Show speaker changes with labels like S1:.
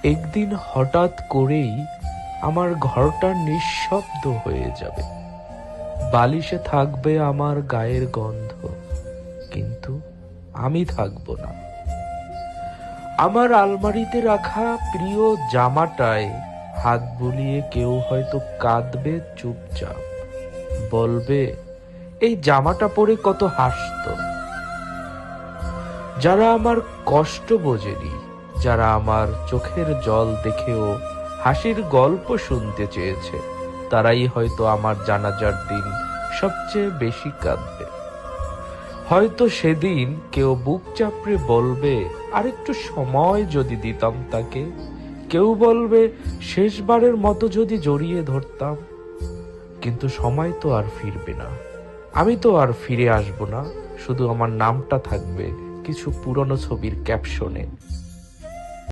S1: একদিন হঠাৎ করেই আমার ঘরটা নিঃশব্দ হয়ে যাবে। বালিশে থাকবে আমার গায়ের গন্ধ, কিন্তু আমি থাকবো না। আমার আলমারিতে রাখা প্রিয় জামাটায় হাত বুলিয়ে কেউ হয়তো কাঁদবে চুপচাপ, বলবে এই জামাটা পরে কত হাসতো। যারা আমার কষ্ট বোঝেনি, যারা আমার চোখের জল দেখেও হাসির গল্প শুনতে চেয়েছে, তারাই হয়তো আমার জানাজার দিন সবচেয়ে বেশি কাঁদবে। হয়তো সেদিন কেউ বুক চাপড়ে বলবে আরেকটু সময় যদি দিতাম তাকে, কেউ বলবে শেষবারের মতো যদি জড়িয়ে ধরতাম। কিন্তু সময় তো আর ফিরবে না, আমি তো আর ফিরে আসবো না, শুধু আমার নামটা থাকবে কিছু পুরনো ছবির ক্যাপশনে।